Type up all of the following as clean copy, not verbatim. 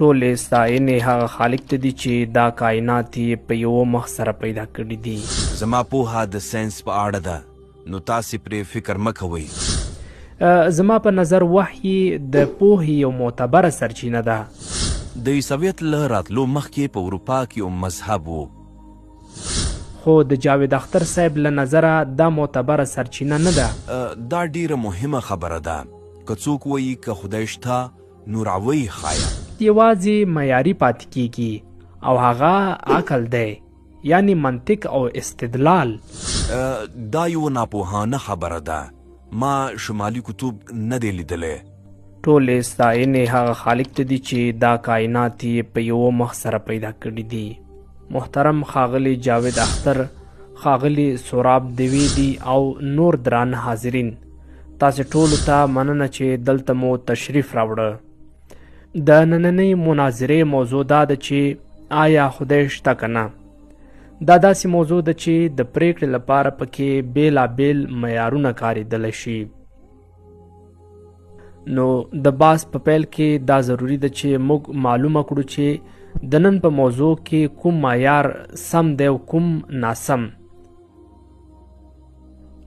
ټولې ستاینې هغه خالق ته دي چې دا کائنات یې په یوه مخ سره پیدا کړي دي. زما پوهه د ساینس په اړه ده، نو تاسې پرې فکر مه کوئ. زما په نظر وحی د پوهې یو معتبره سرچینه ده. د عیسویت له راتلو مخکې په اروپا کې یو مذهب و، خو د جاوید اختر صاحب له نظره دا معتبره سرچینه نه ده. دا ډیره مهمه خبره ده. که څوک وایي که خدای شته نو راوی ښایه یوازې معیاري پاتې کیږي او هغه عقل دی، یعنی منطق او استدلال. دا یو ناپوهانه خبره ده. ما شمالي کتب نه دی لیدلی. ټولې ستاینې هغه خالق ته دي چې دا کائنات یې په یوه مخ سره پیدا کړي دي. محترم ښاغلي جاوید اختر، ښاغلي سوراب دیویدي او نور درانه حاضرین، تاسې ټولو ته مننه چې دلته مو تشریف راوړه. د نننۍ مناظرې موضوع دا ده چې آیا خدای شته که نه. دا داسې موضوع ده چې د پریکړې لپاره پکې بیلابیل معیارونه کارېدلی شي. نو د بحث په پیل کې دا ضروری ده چې موږ معلومه کړو چې د نن په موضوع کې کوم معیار سم دی او کوم ناسم.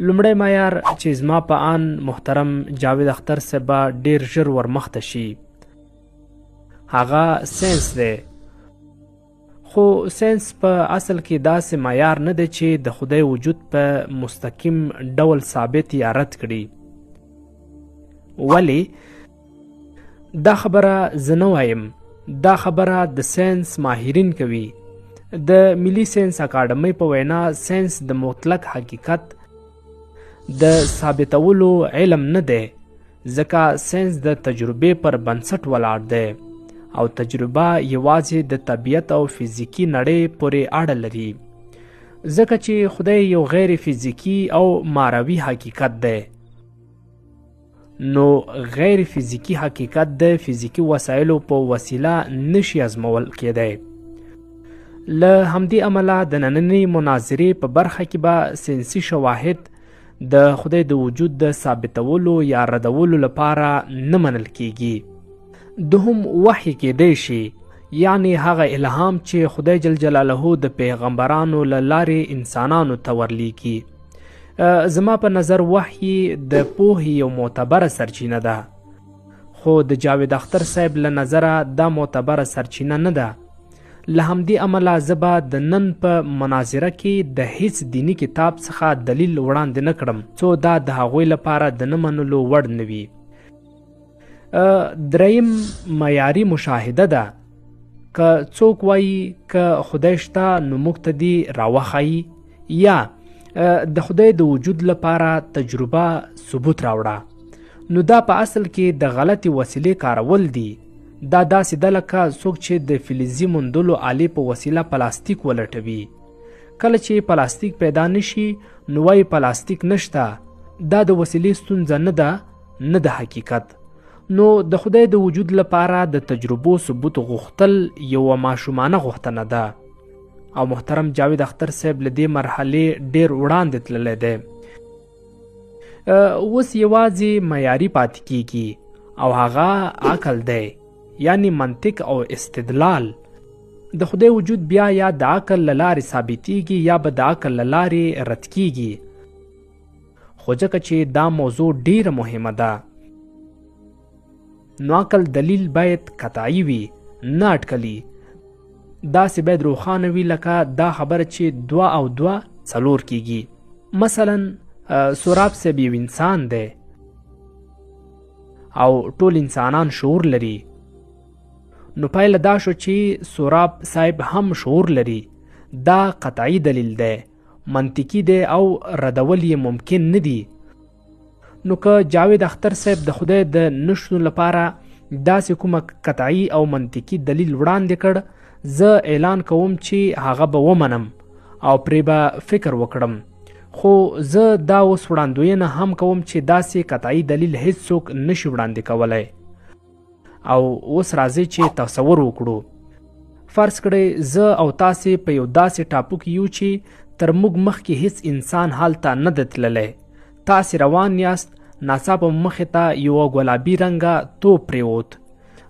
لومړی معیار چې زما په آن محترم جاوید اختر صاحب ډیر ژر ورمخته شي هغه ساینس دی. خو ساینس په اصل کې داسې معیار نه دی چې د خدای وجود په مستقیم ډول ثابت یا رد کړي. ولی دا خبره زه نه وایم، دا خبره د ساینس ماهرین کوي. د ملي ساینس اکاډمۍ په وینا ساینس د مطلق حقیقت د ثابتولو علم نه دی، ځکه ساینس د تجربې پر بنسټ ولاړ دی او تجربه یوازې د طبیعت او فزیکی نړۍ پورې اړه لري، ځکه چې خدای یو غیر فزیکی او ماروي حقیقت دی. نو غیر فزیکی حقیقت د فزیکی وسایلو په وسیله نشي ازمول کېدی. له همدې امله د نننۍ مناظرې په برخه کې به ساینسي شواهد د خدای د وجود د ثابتولو یا ردولو لپاره نه منل کیږي. دوهم وحی کېدی شي، یعنی هغه الهام چې خدای جل جلاله د پیغمبرانو له لارې انسانانو ته ورلیږي. زما په نظر وحی د پوهې یو معتبره سرچینه ده، خو د جاوید اختر صاحب له نظره دا معتبره سرچینه نه ده. له همدې امله زه به د نن په مناظره کې د هیڅ دینی کتاب څخه دلیل وړاندې نه کړم څو دا د هغوی لپاره د نه منلو وړ نه وي. دریم معیاري مشاهده ده. که څوک وایي که خدای شته نو موږ ته دې راوښایي، یا د خدای د وجود لپاره تجربه ثبوت راوړه، نو دا په اصل کې د غلطي وسیلې کارول دي. دا داسې ده لکه څوک چې د فلزي موندلو آلې په وسیله پلاستیک ولټوي. کله چې پلاستیک پیدا نشي نو وایي پلاستیک نشته. دا د وسیلې ستونزه نه ده، نه د حقیقت. نو د خدای د وجود لپاره د تجربو ثبوت غوښتل یوه ماشومانه غوښتنه ده، او محترم جاوید اختر صاحب له دې مرحلې ډیر وړاندې تللی دی. اوس یوازې معیاري پاتې کیږي او هغه عقل دی، یعنی منطق او استدلال. د خدای وجود بیا یا د عقل له لارې ثابتیږي یا به د عقل له لارې رد کیږي. خو ځکه چې دا موضوع ډیره مهمه ده نو عقل دلیل باید قطعی وي، نه اټکلي. داسې باید روښانه وي لکه دا خبره چې 2 او 2 4 کیږي. مثلا سوراب صاحب یو انسان دی او ټول انسانان شعور لري، نو پایله دا شو چې سوراب صاحب هم شعور لري. دا قطعی دلیل دی، منطقي دی او ردول یې ممکن نه دی. نو که جاوید اختر صاحب د خدای د نشتون لپاره داسې کومه قطعی او منطقي دلیل وړاندې کړ، زه اعلان کوم چې هغه به ومنم او پرې به فکر وکړم. خو زه دا اوس وړاندوینه هم کوم چې داسې قطعی دلیل هیڅوک نشي وړاندې کولی. او اوس راځئ چې تصور وکړو. فرض کړئ زه او تاسې په یو داسې ټاپو کې یو چې تر موږ مخکې هیڅ انسان هلته نه دی تللی. تاسې روان یاست، ناڅاپه مخې ته یوه ګلابي رنګه توپ پرېوت.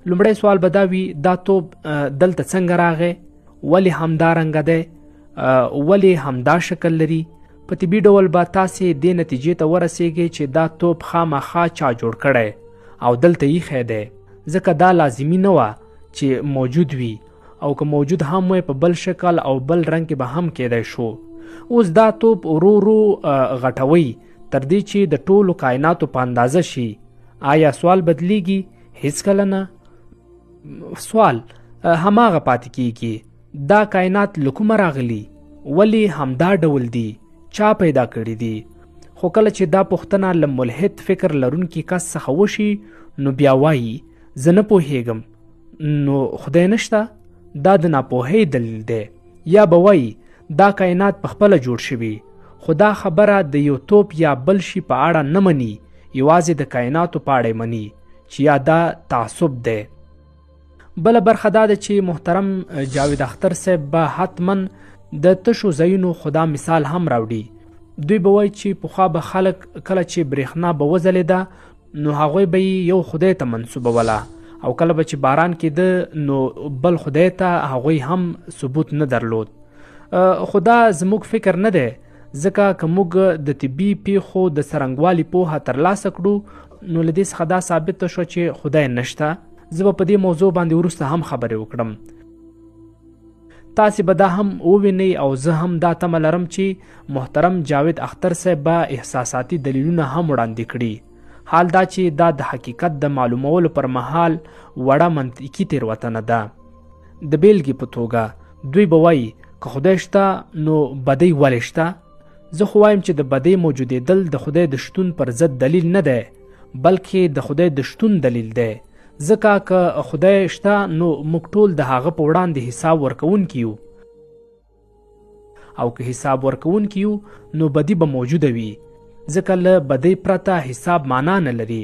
لومړی سوال به دا وي دا توپ دلته څنګه راغی، ولې همدارنګه دی، ولې همدا شکل لري. په طبي ډول به تاسې دې نتیجې ته ورسیږئ چې دا توپ خامخا چا جوړ کړی او دلته ایښی دی، ځکه دا لازمي نه وه چې موجود وي، او که موجود هم وی په بل شکل او بل رنګ کې به هم کیدی شو. اوس دا توپ ورو ورو غټوي تر دې چې د ټولو کائناتو په اندازه شي. آیا سوال بدلیږي؟ هیڅکله نه. سوال هماغه پاتې کیږي، دا کائنات له کومه راغلي، ولې همدا ډول دي، چا پیدا کړي دي. خو کله چې دا پوښتنه له ملحد فکر لرونکي کس څخه وشي نو بیا وایي زه نه پوهیږم، نو خدای نشته، دا د ناپوهۍ دلیل دی. یا به وایي دا کائنات په خپله جوړ شوي، خو دا خبره د یو توپ یا بل شي په اړه نه مني، یوازې د کائناتو په اړه مني، چې یا دا تعصب دی. بله برخه دا ده چې محترم جاوید اختر صاحب به حتما د تشو ځایونو خدا مثال هم راوړي. دوی به وایي چې پخوا به خلک کله چې برېښنا به وځلېده نو هغوی به یو خدای ته منسوبوله، او کله به چې باران کېده نو بل خدای ته هغوی هم ثبوت نه درلود. خو دا زموږ فکر نه دی، ځکه که موږ د طبي پیښو د څرنګوالي پوهه ترلاسه کړو نو له دې څخه دا ثابته شوه چې خدای نشته. زه به په دې موضوع باندې وروسته هم خبرې وکړم. تاسې به دا هم ووینئ او زه هم دا تمه لرم چې محترم جاوید اختر صاحب به احساساتي دلیلونه هم وړاندې کړي. حال دا چې دا د حقیقت د معلومولو پر مهال وړه منطقي تېروتنه ده. د بیلګې په توګه دوی به وایي که خدای شته نو بدۍ ولې شته. زه خو وایم چې د بدۍ موجودېدل د خدای د شتون پر ضد دلیل نه دی، بلکې د خدای د شتون دلیل دی. ځکه که خدای شته نو موږ ټول د هغه په وړاندې حساب ورکوونکي یو، او که حساب ورکوونکي یو نو بدي به موجوده وي، ځکه له بدۍ پرته حساب معنا نه لري.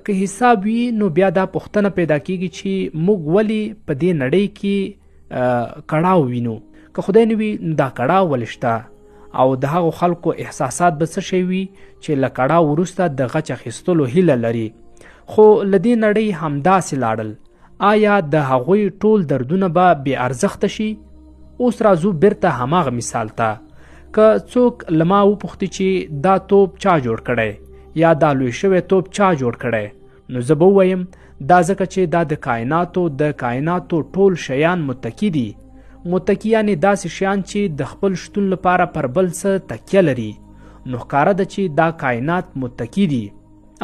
که حساب وي نو بیا دا پوښتنه پیدا کیږي چې موږ ولې په دې نړۍ کې کړاو وینو. که خدای نه وي نو دا کړاو ولې شته، او د هغو خلکو احساسات به څه شی وي چې له کړاو وروسته د غچ اخیستلو هیله لري. خو له دې نړۍ همداسې لاړل، آیا د هغوی ټول دردونه به بې ارزښته شي؟ اوس راځو بیرته هماغه مثال ته. که څوک له ما وپوښتي چې دا توپ چا جوړ کړی یا دا لوی شوی توپ چا جوړ کړی، نو زه به ووایم دا ځکه چې دا د کائناتو ټول شیان متکی دي. متکی یعنې داسې شیان چې د خپل شتون لپاره پر بل څه تکیه لري، نو ښکاره ده چې دا کائنات متکی دي.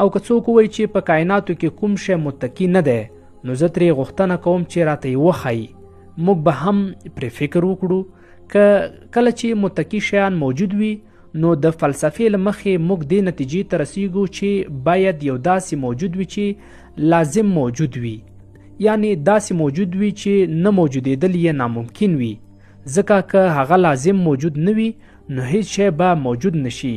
او که څوک وایي چې په کائناتو کې کوم شی متکی نه دی، نو زه ترې غوښتنه کوم چې راته یې وښایي، موږ به هم پرې فکر وکړو. که کله چې متکی شیان موجود وي نو د فلسفې له مخې موږ دې نتیجې ته رسیږو چې باید یو داسې موجود وي چې لازم موجود وي، یعنی داسې موجود وي چې نه موجودېدل یې ناممکن وي، ځکه که هغه لازم موجود نه وي نو هیڅ شی به موجود نشي،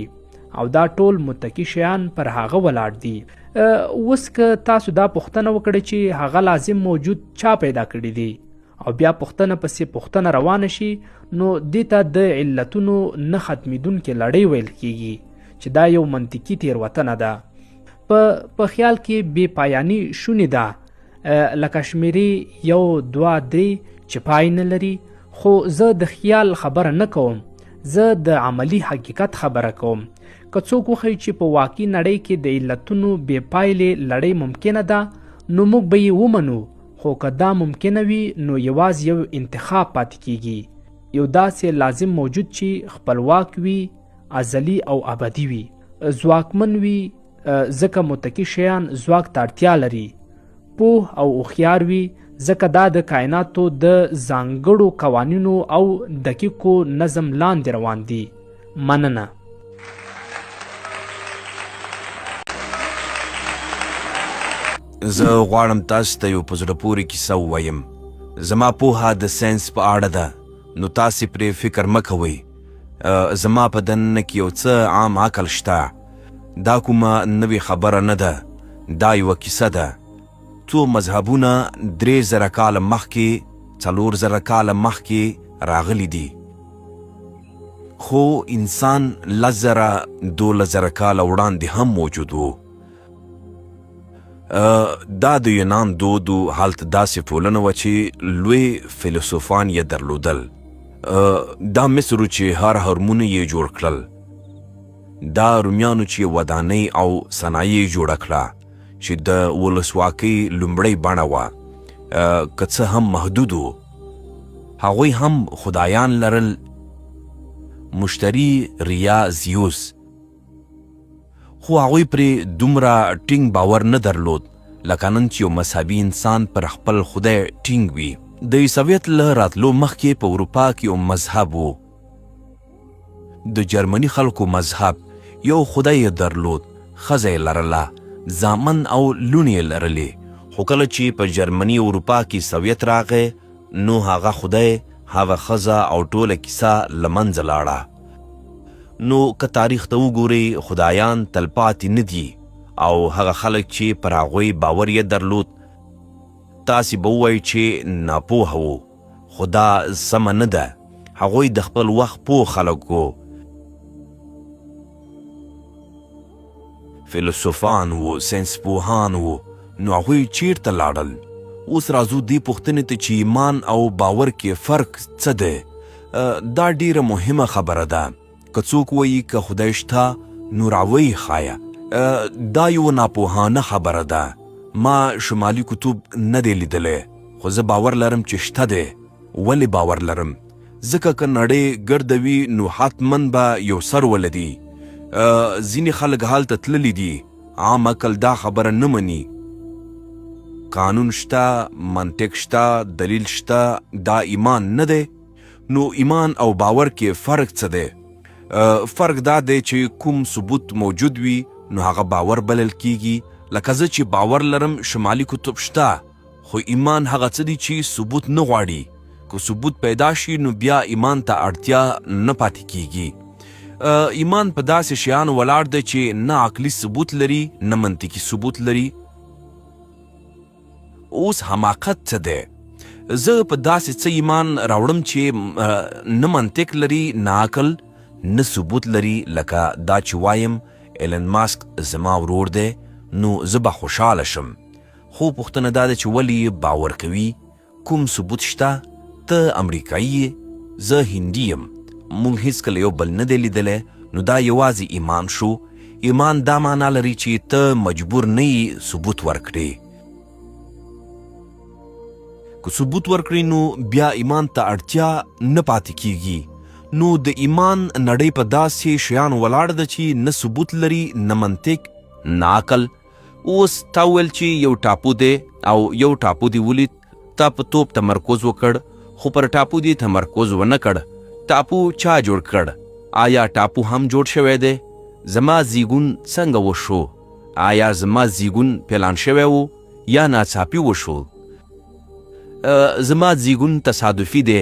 او دا ټول متکی شیان پر هغه ولاړ دي. اوس که تاسو دا پوښتنه وکړئ چې هغه لازم موجود چا پیدا کړی دی، او بیا پوښتنه پسې پوښتنه روانه شي، نو دې ته د علتونو نه ختمیدونکې لړۍ ویل کیږي، چې دا یو منطقي تېروتنه ده. په خیال کې بې پایاني شونې ده، لکه شمیرې 1 2 3 چې پای نه لري. خو زه د خیال خبره نه کوم، زه د عملی حقیقت خبره کوم. که څوک وښیي چې په واقعي نړۍ کې د علتونو بې پایلې لړۍ ممکنه ده نو موږ به یې ومنو. خو که دا ممکنه وي نو یوازې یو انتخاب پاتې کیږي، یو داسې لازم موجود چې خپلواک وي، ازلی او ابدي وي، ځواکمن وي، ځکه متکی شیان ځواک ته اړتیا لري، پوه او هوښیار وي، ځکه دا د کائناتو د ځانګړو قوانینو او دقیقو نظم لاندې روان دي. مننه. زه غواړم تاسو ته یو په زړه پورې کیسه ووایم. زما پوهه د ساینس په اړه ده، نو تاسې پرې فکر مه کوئ. زما په دننه کې یو څه عام عقل شته. دا کومه نوې خبره نه ده، دا یوه کیسه ده. څو مذهبونه 3000 کاله مخکې 4000 کاله مخکې راغلي دي، خو انسان 10,000 12,000 کاله وړاندې هم موجود و. دا د یونان دود هلته داسې ټولنه وه چې لوی فیلسوفان یې درلودل. دا مصر چې هر هرمونه یې جوړ کړل. دا رومیانو چې ودانۍ او صنایع جوړه کړه چې د ولسواکۍ لومړۍ بڼه وه، که څه هم محدود و. هغوی هم خدایان لرل، مشتری ریا زیوس، خو هغوی پرې دومره ټینګ باور نه درلود لکه نن چې یو مذهبي انسان پر خپل خدای ټینګ وي. د سویت له راتلو مخکې په اروپا کې یو مذهب و. د جرمني خلکو مذهب یو خدای یې درلود، ښځه یې لرله، زامن او لوڼې یې لرلې. خو کله چې په جرمني اروپا کې سویت راغی نو هغه خدای، هغه ښځه او ټوله کیسه له منځه لاړه. نو که تاریخ ته وګورئ، خدایان تلپاتې نه دي او هغه خلک چې پر هغوی باور یې درلود، تاسې به ووایئ چې ناپوهه وو. خو دا سمه نه ده. هغوی د خپل وخت پوه خلک وو، فیلسوفان وو، ساینسپوهان وو. نو هغوی چیرته لاړل؟ اوس راځو دې پوښتنې ته چې ایمان او باور کې فرق څه دی. دا ډیره مهمه خبره ده. که څوک وایي که خدای شته نو راویې ښایه. دا یو ناپوهانه خبره ده. ما شمالي کتب نه دی لیدلی، خو زه باور لرم چې شته دی. ولې باور لرم؟ ځکه که نړۍ ګرده وي نو حتما به یو سر ولدي. ځینې خلک هلته تللی دي، عام عقل دا خبره نه مني. قانون شته، منطق شته، دلیل شته، دا ایمان نه دی. نو ایمان او باور کې فرق څه دی؟ فرق دا دی چې کوم ثبوت موجود وي نو هغه باور بلل کیږي. لکه زه چې باور لرم شمالي کتب شته، خو ایمان هغه څه دی چې ثبوت نه غواړي. که ثبوت پیدا شي نو بیا ایمان ته اړتیا نه پاتې کیږي. ایمان په داسې شیانو ولاړ دی چې نه عقلي ثبوت لري نه منطقي ثبوت لري. اوس حماقت څه دی؟ زه په داسې څه ایمان راوړم چې نه منطق لري، نه عقل، نه ثبوت لري. لکه دا چې وایم ایلن ماسک زما ورور دی نو زه به خوشحاله شم. خو پوښتنه دا ده چې ولې باور کوي؟ کوم ثبوت شته؟ ته امریکایي یې، زه هندي یم، موږ هیڅکله یو بل نه دی لیدلی. نو دا یوازې ایمان شو. ایمان دا معنا لري چې ته مجبور نه یې ثبوت ورکړې. که ثبوت ورکړې نو بیا ایمان ته اړتیا نه پاتې کیږي. نو د ایمان نړۍ په داسې شیانو ولاړه ده چې نه ثبوت لري، نه منطق، نه عقل. اوس تا وویل چې یو ټاپو دی او یو ټاپو دی ولید، تا په توپ تمرکز وکړ خو پر ټاپو دی تمرکز ونه کړ. ټاپو چا جوړ کړ؟ آیا ټاپو هم جوړ شوی دی؟ زما زیږون څنګه وشو؟ آیا زما زیږون پلان شوی و یا ناڅاپي وشو؟ زما زیږون تصادفي دی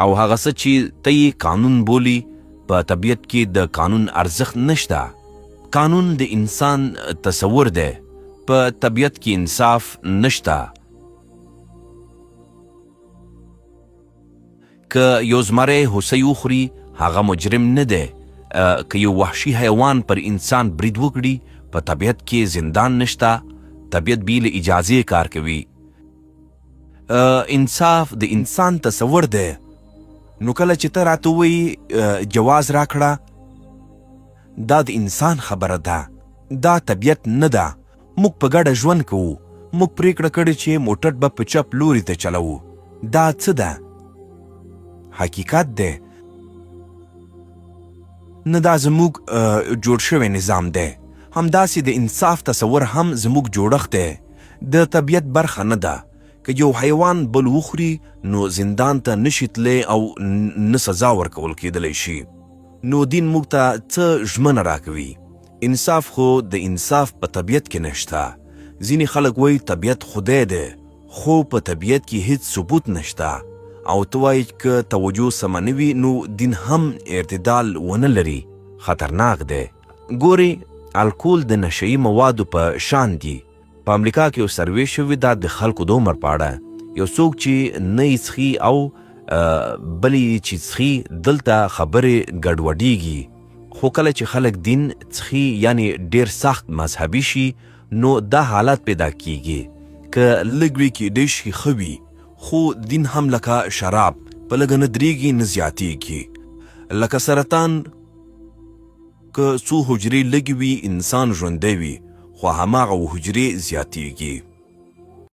او هغه څه چې ته یې قانون بولي، په طبیعت کې د قانون ارزښت نشته. قانون د انسان تصور دی، په طبیعت کې انصاف نشته. که یو زمری هوسۍ وخوري هغه مجرم نه دی. که یو وحشي حیوان پر انسان برید وکړي په طبیعت کې زندان نشته. طبیعت بې له اجازې کار کوي. انصاف د انسان تصور دی. نو کله چې ته راته ووایي جواز راکړه، دا د انسان خبره ده، دا طبیعت نه ده. موږ په ګډه ژوند کوو. موږ پریکړه کړې چې موټر به په چپ لوري ته چلوو. دا څه ده؟ حقیقت دی. نه دا زموږ جوړ شوی نظام دی. همداسې د انصاف تصور هم زموږ جوړښت دی، د طبیعت برخه نه ده. که یو حیوان بل وخوري نو زندان ته نشي تللی او نه سزا ورکول کیدلی شي. نو دین موږ ته څه ژمنه راکوي؟ انصاف خو د انصاف په طبیعت کې نشته. ځینې خلک وایي طبیعت خدای دی، خو په طبیعت کې هیڅ ثبوت نشته. او ته وایي که توجه سمه نه وي نو دین هم اعتدال ونه لري، خطرناک دی. ګورې، الکول د نشهیي موادو په شان دي. په امریکا کې یو سروې شوې ده د خلکو د عمر په اړه. یو څوک چې نه یې څښي او بل یې چې څښي، دلته خبرې ګډوډېږي. خو کله چې خلک دین څخي یعنی ډیر سخت مذهبي شي نو دا حالت پیدا کیږي که لږ وي کیدای شي ښه وي خو دین هم لکه شراب په لږه نه درېږي نه زیاتېږي لکه سرطان که څو حجرې لږې وي انسان ژوندی وي خو هماغه حجرې زیاتېږي